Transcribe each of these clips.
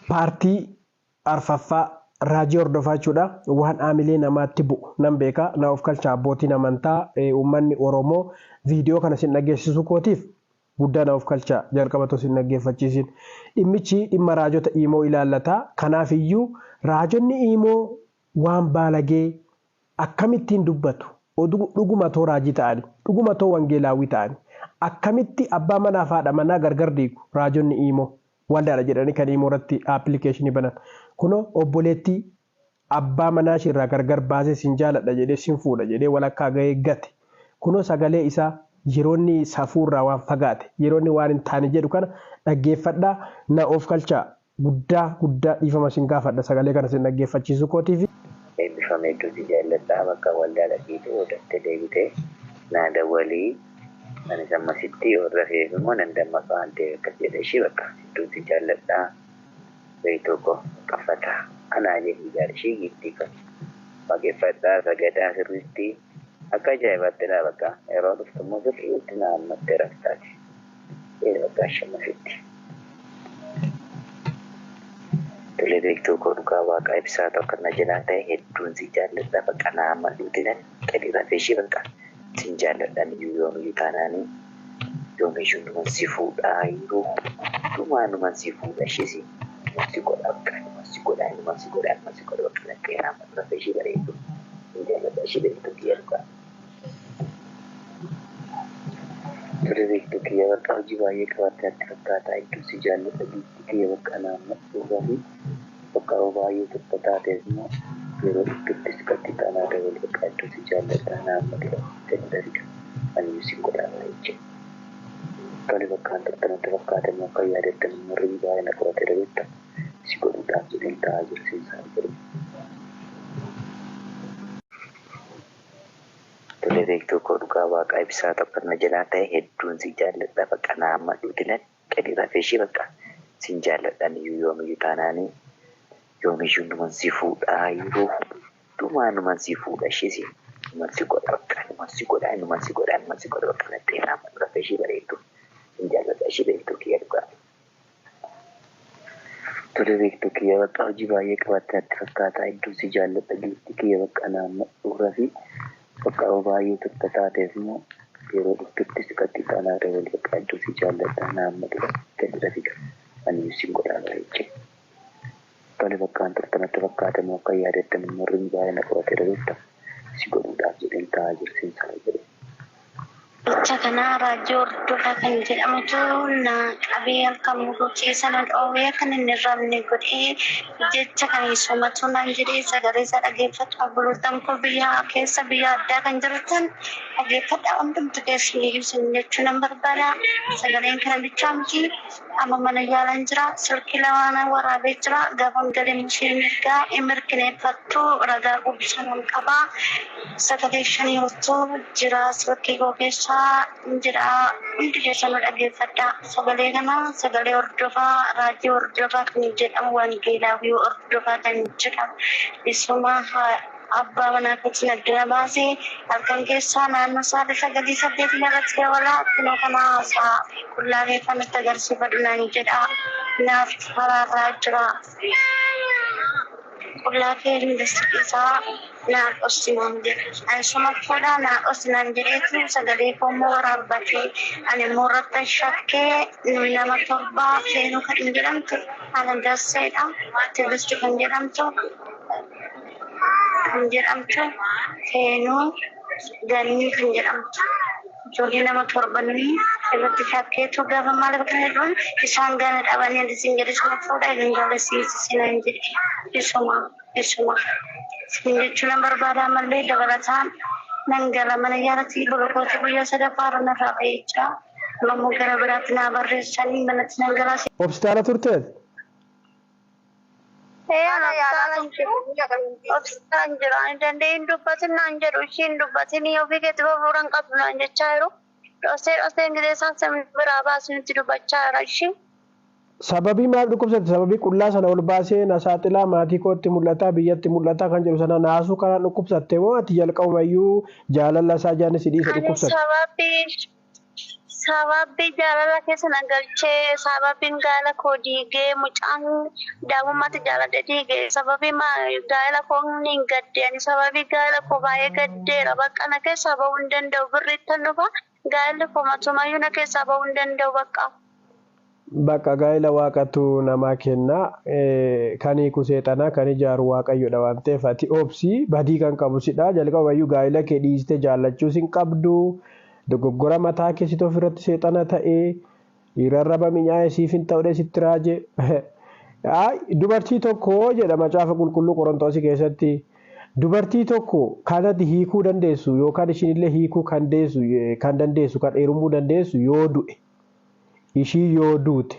paartii arfaffaa raajii hordofaachuudha waan aamilee namaatti bu'u nan beeka na of kalcha abbootiin amantaa uummanni Oromoo viidiyoo kana sin dhageessisu kootiif guddaa na of kalcha jalqabatoo sin dhaggeeffachiisin dhimmichi dhimma raajota Imoo ilaallata kanaaf iyyuu raajonni Imoo waan baalagee akkamittiin dubbatu dhuguma too raajii ta'ani dhuguma too wangeelaawwi ta'ani akkamitti abbaa manaa fi haadha manaa gargar diigu raajonni Imoo waldaadha jedhanii kan Imoo irratti appilikeeshinii banan kuno obboleetti abbaa manaa irraa gargar baasee sin jaaladha jedhee sin fuudha jedhee walakkaa ga'ee gate kuno sagalee isaa yeroonni safuurraa waan fagaate yeroonni waan hin taane jedhu kana dhaggeeffadhaa na of kalcha guddaa dhiifama sin gaafadha sagalee kana sin dhaggeeffachiisu kootiif eebbifamee duuti jaalladhaa bakka waldaadha fiitee odatte deebitee naada walii ani sammasitti warra feefamoo nan dammaqaa hantee akkas jedhe ishii bakka duuti jaalladhaa beeytoko qaffata anaa jedhi jaarshii giddii kan waaqeffadhaa sagadaa sirriitti akka ajaa'ibaatti dha bakka yeroo dhuftummoo sirriitti na ammattee raftaati bakka shammasitti tole beektoko dhugaa waaqaa ibsaa tokko na jalaa ta'e hedduun si jaalladha bakka na amma duutinan qadi rafee ishii bakka sin jaalladhaan iyyuu yoomii taanaanii yoomiyyuu numan si fuudhaa yeroo dhumaanuman si fuudha ishisi si godha bakka numan si godha bakka lakkee nama rafee ishii bareedu sin jaalladha ishii beektu kiyya dhugaa tole beektu kiyya bakka hojii baay'ee qabattee atti fakkaataa hedduu si jaalladha biitti kiyya bakka naamma dhugaa fi bakka baay'ee tokko taateef immoo yeroo iddootti siqatti taanaa dabalee bakka hedduu si jaalladha naamma jedhamu dariidha ani si godhaama jechuudha tole bakkaan tokkanatti fakkaatamu akka yaadattamu morrii baay'ee na qabate dabeetta si godhuudhaaf jedheen ta'aa jirsiisaa jiru. Tole beektuu koo dhugaa waaqaa ibsaa tokko na jalaa ta'e hedduun si jaalladha bakka na amma duutinan qadi rafee ishii bakka sin jaalladhaan iyyuu yoomiyyuu taanaanii yoomiyyuu numan si fuudhaa yeroo dhumaanuman si fuudha ishisi numan si godha bakka numan si godha bakka lattee nama rafee ishii bareedu sin jaalladha ishii beektuu kiyya dhugaa. Tole beektuu kiyya bakka hojii baay'ee qabattee atti fakkaataa hedduu si jaalladha biitti kiyya bakka naamma dhugaa fi bakka baay'ee tokko taateef immoo yeroo iddootti siqatti taanaa dabalee bakka hedduu si jaalladha naamma gadi rafidha ani si godhaama jechuudha. Tole bakkaan tokkanatti fakkaatamu akka yaadattamu morrii baay'ee na qabate dabeetta si godhuudhaaf jedheen ta'aa jirsiisaa jiru. Jecha kana raajii hordofaa kan jedhamutu na qabee halkan mukuchiisa na dhoowwee kan inni rabne godhee jecha kan isumatu naan jedhee sagalee isaa dhaggeeffatu bulootaan koo biyya keessa biyya addaa kan jirutan dhaggeeffadha hundumtu keessi ibsin jechuu nan barbaada sagaleen kana bichaa miti amma mana yaalan jira silkii lamaan waraabee jira gaafan galee mushee mirgaa mirkineeffattu ragaa qubsanan qabaa sagalee shanii hortuu jira silkii koo keessa jira hundi keessan dhaggeeffadha sagalee kana sagalee hordofaa raajii hordofaa kan jedhamu wangeelaawii hordofaa kan jedhamu isuma abbaa manaa keessa naddina baasee halkan keessaa naannoo sa'aatii 9:08 irratti dabalaa kunoo kana haasaa qullaalee kanatti agarsiifadhu naan jedha naaf haraarraa jira qullaalee indastiriisaa naan dhosinan jedha ansuma fuudha naan dhosinan jedheetu sagalee koommoo waraabbatee ani immoo irratti shakkee nama torbaa feenuu kan jedhamtu ana dasseedha tibistu kan jedhamtu feenuu ganii kan jedhamtu ijoollee nama torbanii irratti shakkeetu gaafa maal kan jedhuun isaan gana dhabanii adisiin jedhisuma fuudha eegin jaalasiisinan jedhe isuma sin jechuun nan barbaadaa mallee dabalataan nan gala mana yaalatti bolokooti guyyaa sadaffaarra narraa ba'echaa ammoo gara biraatti naa barreessanii manatti nan galaasi. Hospitaala turteet? Obstaan jira dandeenyi dubbatin naan jedhu ishiin dubbatin ofii keetti babuuran qabdu naan jechaa jiru. Dhosee ingiliisaan sabni biraa baasuu nuti dubbachaa jira ishiin. Sababii maal dhukkubsate sababii qullaa sana ol baasee na saaxilaa maatii kootti mul'ataa biyyatti mul'ataa kan jedhu sana naasuu kanaan dhukkubsatte moo ati jalqabumayyuu jaalala isaa jaanni si dhiise dhukkubsatte? Sababii jaalala keessa na galchee sababiin gaala koo diigee mucaan daa'imummaatti jaaladhe diigee sababii gaala koo hin gaddeen sababii gaala koo baay'ee gaddeera bakka na keessaa bahuu hin danda'u birriitti dhufa gaalli koo matumayyuu na keessaa bahuu hin danda'u bakka. Bakka gaa'ela waaqatu namaa kenna kan hiiku seexanaa kan ijaaru waaqayyodha waan ta'eef ati obsii badii kan qabu sidha jalqabayyuu gaa'ela kee dhiistee jaallachuus hin qabdu dogoggora mataa keessatti ofirratti seexana ta'ee rarraba mi'aayee siif hin ta'uudhe sitti raaje dubartii tokko jedha macaafa qulqulluu Qorontoos keessatti dubartii tokko kanatti hiikuu dandeessu yookaan ishiinillee hiikuu kan dandeessu kan heerumuu dandeessu yoo du'e. Ishii yoo duute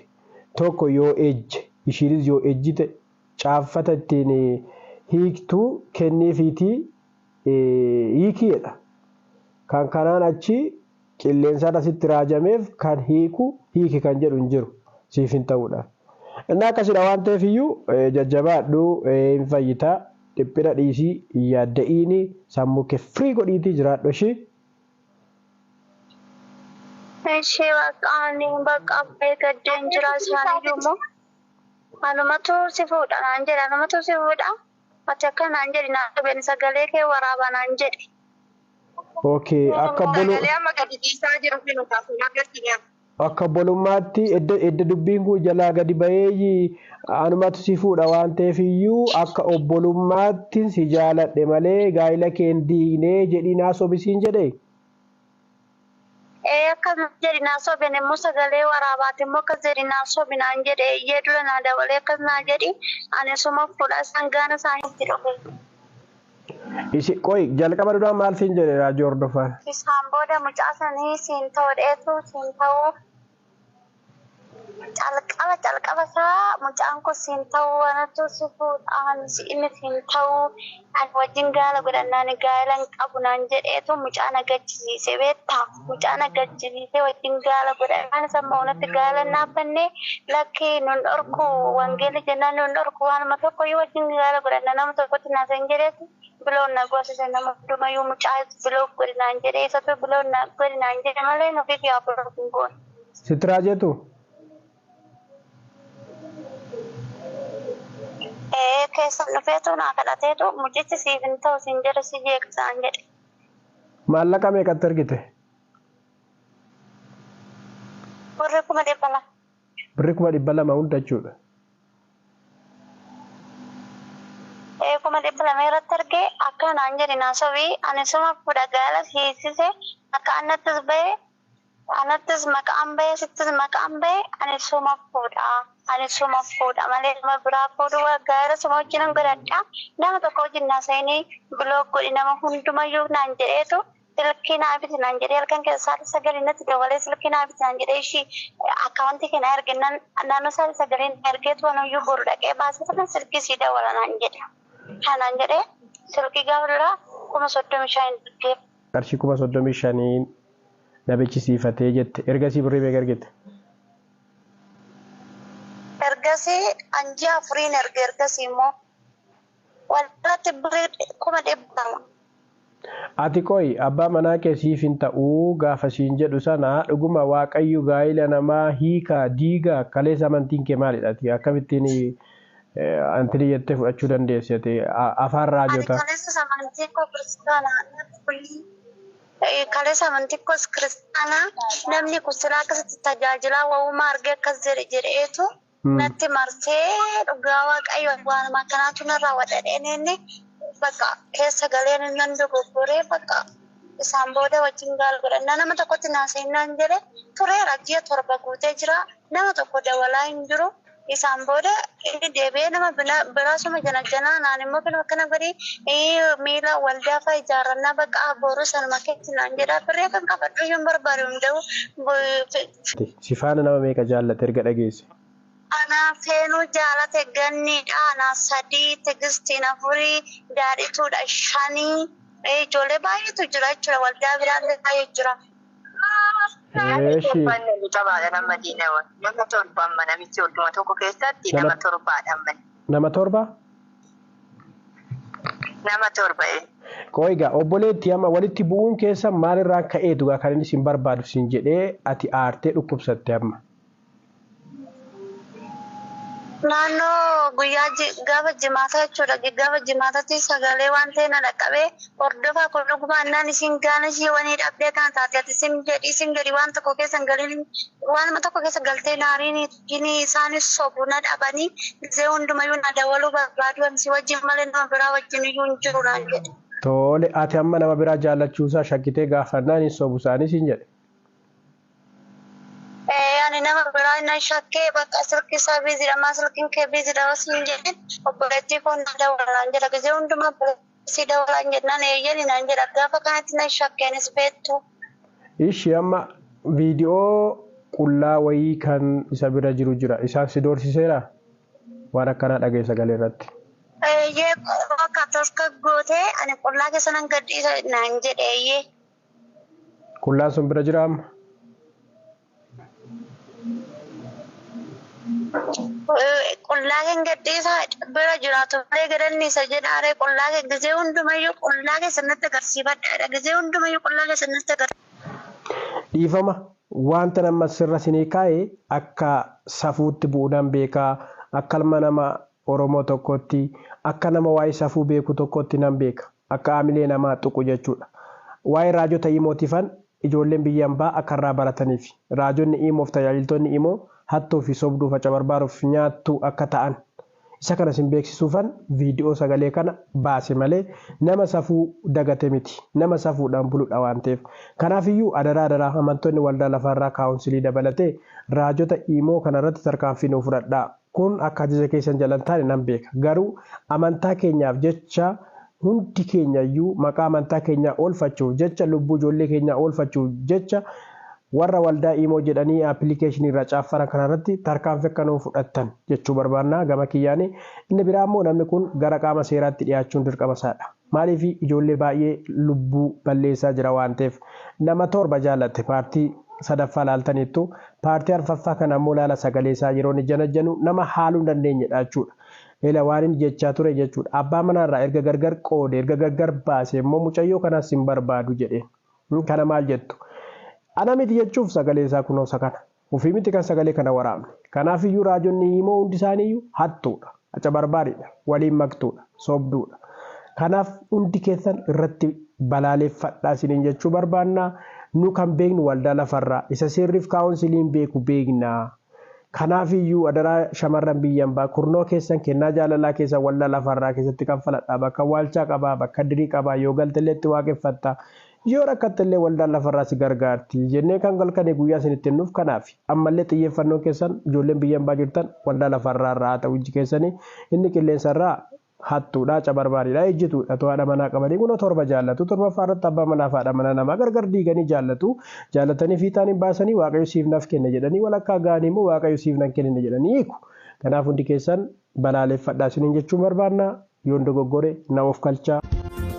tokko yoo ejje ishiinis yoo ejjite caaffata ittiin hiiktuu kenniifiitii hiikiidha. Kan kanaan achi qilleensaan asitti raajameef kan hiiki kan jedhu hin jiru siif hin ta'uudha. Inni akkasidha waan ta'eef iyyuu jajjabaadhu hin fayyitaa dhiphina dhiisii hin yaadda'iini sammuu kee firii godhiitii jiraadhu ishii. Ishee bakka gadeen jira isaanii immoo anumatu si fuudha naan jedhe anumatu si fuudha ati akka naan jedhi naan qabeen sagalee kee waraaba naan jedhe. Okay akka bolummaatti edda dubbiin kun jalaa gadi ba'ee anumatu si fuudha waan ta'eef iyyuu akka obbolummaatti si jaaladhe malee gaa'ela kee hin diignee jedhii naasobisiin jedhee. Akkas jedhi naasobin immoo sagalee waraabaati immoo akkas jedhi naasobin aan jedhe iyyee dura naa dabalee akkas naa jedhi ani suma fuudha isaan gaana isaaniitti dhufe. Qoy jalqaba duraan maal siin jedhe raajii hordofaan? Isaan booda mucaa sanii siin ta'uu siin ta'uu calqaba isaa mucaan kun siin ta'uu anatu si fuudhaan inni siin ta'uu ani wajjin gaala godhannaan gaala hin qabu naan jedheetu mucaa na gaddisiise beektaa mucaa na gaddisiise wajjin gaala godhannaan samma unatti gaala naafannee lakkii nun dhorku wangeela jennaan nun dhorku waanuma tokkoyyuu wajjin gaala godhanna nama tokkotti naasan jedheetu biloon na goosise nama hundumayyuu mucaa biloo godhinaan jedhee isatu biloon na godhinaan jedhe malee nufi fi afur hin goone. Sitti raajeetu? Keessan dhufeetu naa kadhateetu mucichi siif hin ta'u siin jedhu si jeeqsaan jedhe. Maallaqa meeqatti argite? Birri 200. Birri 200 hunda jechuudha. 200 irratti argee akka naan jedhi naasobii ani suma fuudha gaala hiisise akka annattis bahee anattis maqaan bahee sittis maqaan bahee ani suma fuudha malee nama biraa fuudhu gaara suma wajjin godhadhaa nama tokko wajjin naasanii biloog godhi nama hundumayyuu naan jedheetu silkii naa biti naan jedhee halkan keessaatti sagalee natti dabalee silkii naa biti naan jedhee ishii akkaawuntii kana ergennaan naannoo isaatti sagaleen ergeetu wanuyyuu boru dhaqee baasee sana silkii sii dawala naan jedhe. Kanaan jedhee silkii gaafa duraa 35,000 ergee. Qarshii 35,000 nabichi siifatee jette ergasii birrii meeqa argite? Ergasii anjii afuriin ergasii immoo walirratti birrii 100. Ati qoy abbaa manaa kee siif hin ta'uu gaafa siin jedhu sana dhuguma waaqayyo gaa'ela namaa hiikaa diigaa kaleessa amantiin kee maalidha? Akkamittiin antini jettee fudhachuu dandeessite afaan raajota? Kaleessa amantii koo kiristaanaa kaleessa amantii koo kiristaanaa namni kun silaa akkasitti tajaajilaa wa'umaa argee akkas jedheetu natti marsee dhugaa waaqayyo waanuma akkanaatu narraa wadhadheen inni bakka keessa galeen nan dogoggoree bakka isaan booda wajjin gaala godhannaa nama tokkotti naaseenaan jedhe tureera ji'a 7 guutee jira nama tokko dabalaa hin jiru. Isaan booda inni deebi'ee nama biraasuma janajjanaa naan immoo kan akkana godhii miila waldaa fa'a ijaarrannaa bakka booruu sanuma keessa naan jedhaa birree kan qabadhu hin barbaadu hunda'u. Sifaana nama meeqa jaallate erga dhageesse? Anaa feenuu jaalate ganniidha anaa 3 tigistiin 4 daadhituudha 5 ijoollee baay'eetu jira jechuudha waldaa biraallee baay'ee jira. Nama torba? Nama torba. Qoiga obboleetti amma walitti bu'uun keessa maalirraa ka'eetu kan inni sin barbaadu sin jedhee ati aartee dhukkubsatte amma. Naannoo guyyaa gaafa jimaata jechuudha. Gaafa jimaatatti sagalee waan ta'e na dhaqqabee hordofaa kun dhugumaan naan isin gaana ishee wanii dhabdee kan taate ati isin jedhi waan tokko keessa galiin waanuma tokko keessa galtee naariin isaanis sobu na dhabanii gisee hundumayyuu na dawaluu barbaadu amsi wajjin malee nama biraa wajjin iyyuu hin jiru naan jedhe. Tole ati amma nama biraa jaallachuusaa shakkitee gaafannaan hin sobu isaanii sin jedhe. Ani nama biraa na shakkee bakka silkii isaa biizidhamaa silkiin kee biizidhamaa siin jedhen obboleettii koo na dawalaan jedha gisee hundumaa si dawalaan jennaan eeyyani naan jedha gaafa kanatti na shakkeenis beektu. Ishii amma viidiyoo qullaa wayii kan isa bira jiru jira isaan si doorsiseera waan akkanaa dhagee sagalee irratti. Eeyyee bakka toska gootee ani qullaa keessa nan gadhiisa naan jedhe eeyyee. Qullaan sun bira jira amma. Qullaa kan gadhiisaa bira jiraatu malee gadanni isa jedhaaree qullaa kan gisee hundumayyuu qullaa keessa natti agarsiifadha gisee hundumayyuu qullaa keessa natti agarsiifadha. Dhiifama wanta nama sirra sinii kaa'ee akka safuutti bu'uudhaan beekaa akka ilma nama Oromoo tokkotti akka nama waa'ee safuu beeku tokkotti nan beeka akka aamilee namaa tuqu jechuudha. Waa'ee raajota imootiifan ijoolleen biyyaan baa akka irraa barataniif raajonni imoof tajaajiltoonni imoo hattuu fi sobduu faca barbaaruuf nyaattu akka ta'an isa kana sin beeksisuufan viidiyoo sagalee kana baase malee nama safuu dagate miti nama safuudhaan buluudha waan ta'eef kanaaf iyyuu adaraa amantoonni waldaa lafarraa kaawunsilii dabalatee raajota imoo kanarratti tarkaanfii nuu fudhadhaa kun akka ajaja keessan jalan taane nan beeka garuu amantaa keenyaaf jecha hundi keenya iyyuu maqaa amantaa keenyaa oolfachuuf jecha lubbuu ijoollee keenyaa oolfachuuf jecha warra waldaa imoo jedhanii appilikeeshinii irraa caaffaran kanarratti tarkaanfii akka nuu fudhattan jechuu barbaannaa gama kiyyaanii inni biraa immoo namni kun gara qaama seeraatti dhiyaachuun dirqama isaadha. Maaliif ijoollee baay'ee lubbuu balleessaa jira waan ta'eef nama torba jaallatte paartii sadaffaa laaltaniittu paartii arfaffaa kana immoo laala sagalee isaa yeroo inni janajjanu nama haaluu hin dandeenyedha jechuudha. Eela waan inni jechaa ture jechuudha. Abbaa manaarraa erga gargar qoode erga gargar baase immoo mucayyoo kanaas hin barbaadu jedhee kana maal jettu. Ana miti jechuuf sagalee isaa kunuunsa kana. Ofii miti kan sagalee kana waraabne. Kanaaf iyyuu raajonni immoo hundi isaanii iyyuu hattuudha. Acha barbaadidha. Waliin maktuudha. Sobduudha. Kanaaf hundi keessan irratti balaaleeffadhaa isiniin jechuu barbaannaa. Nu kan beeknu waldaa lafarraa isa seerriif kaawunsiliin beeku beeknaa. Kanaaf iyyuu adaraa shamarran biyyan baa kurnoo keessan kennaa jaalalaa keessan waldaa lafarraa keessatti kan faladhaa bakka waalchaa qabaa bakka dirii qabaa yoo galteleetti waaqeffattaa. Yoo rakkattillee waldaan lafarraa si gargaarti jennee kan galkane guyyaa isinitti nuuf kanaaf ammallee xiyyeeffannoo keessan ijoolleen biyyan baa jirtan waldaa lafarraa irraa haa ta'u iji keessanii inni qilleensarraa hattuudha cabarbaadhiidha ejjituudha to'aadha manaa qabanii kunoo torba jaallatu torbaffaa irratti abbaa manaa fi haadha manaa namaa gargar diiganii jaallatanii fiixaan hin baasanii waaqayyo siif naaf kenne jedhanii walakkaa ga'anii immoo waaqayyo siif nan kenne jedhanii hiiku kanaaf hundi keessan balaaleeffadhaa isiniin jechuun barbaannaa yoon dogoggore na of kalchaa.